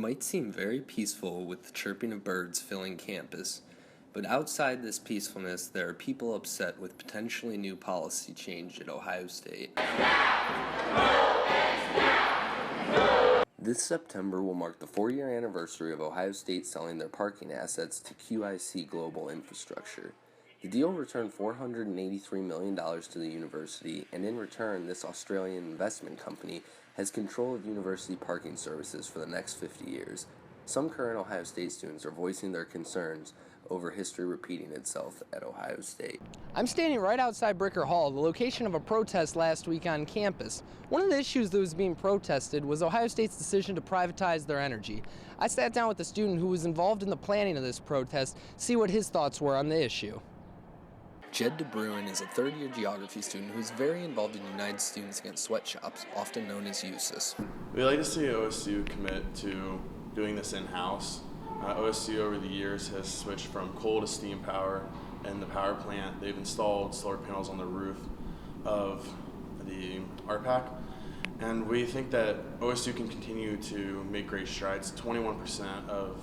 might seem very peaceful with the chirping of birds filling campus, but outside this peacefulness, there are people upset with potentially new policy change at Ohio State. This September will mark the 4-year anniversary of Ohio State selling their parking assets to QIC Global Infrastructure. The deal returned $483 million to the university, and in return, this Australian investment company has control of university parking services for the next 50 years. Some current Ohio State students are voicing their concerns over history repeating itself at Ohio State. I'm standing right outside Bricker Hall, the location of a protest last week on campus. One of the issues that was being protested was Ohio State's decision to privatize their energy. I sat down with a student who was involved in the planning of this protest, see what his thoughts were on the issue. Jed DeBruin is a third-year geography student who is very involved in United Students Against Sweatshops, often known as USAS. We like to see OSU commit to doing this in-house. OSU over the years has switched from coal to steam power. In the power plant, they've installed solar panels on the roof of the RPAC. And we think that OSU can continue to make great strides. 21% of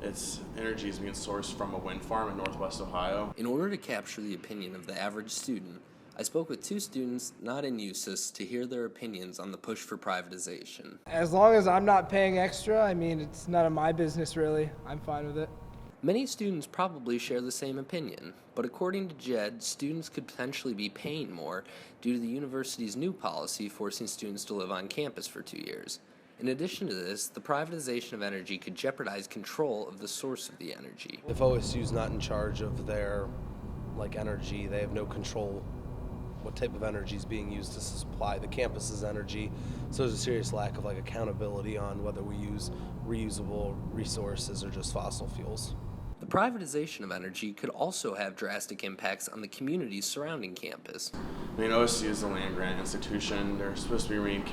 its energy is being sourced from a wind farm in Northwest Ohio. In order to capture the opinion of the average student, I spoke with two students not in USAS to hear their opinions on the push for privatization. As long as I'm not paying extra, it's none of my business really. I'm fine with it. Many students probably share the same opinion, but according to Jed, students could potentially be paying more due to the university's new policy forcing students to live on campus for 2 years. In addition to this, the privatization of energy could jeopardize control of the source of the energy. If OSU's not in charge of their energy, they have no control what type of energy is being used to supply the campus's energy. So there's a serious lack of accountability on whether we use reusable resources or just fossil fuels. The privatization of energy could also have drastic impacts on the communities surrounding campus. OSU is a land-grant institution. They're supposed to be remaining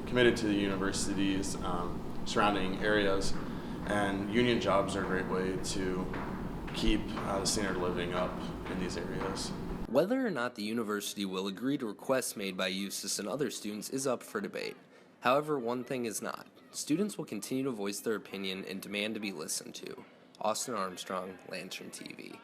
committed to the university's surrounding areas, and union jobs are a great way to keep the standard of living up in these areas. Whether or not the university will agree to requests made by USAS and other students is up for debate. However, one thing is not. Students will continue to voice their opinion and demand to be listened to. Austin Armstrong, Lantern TV.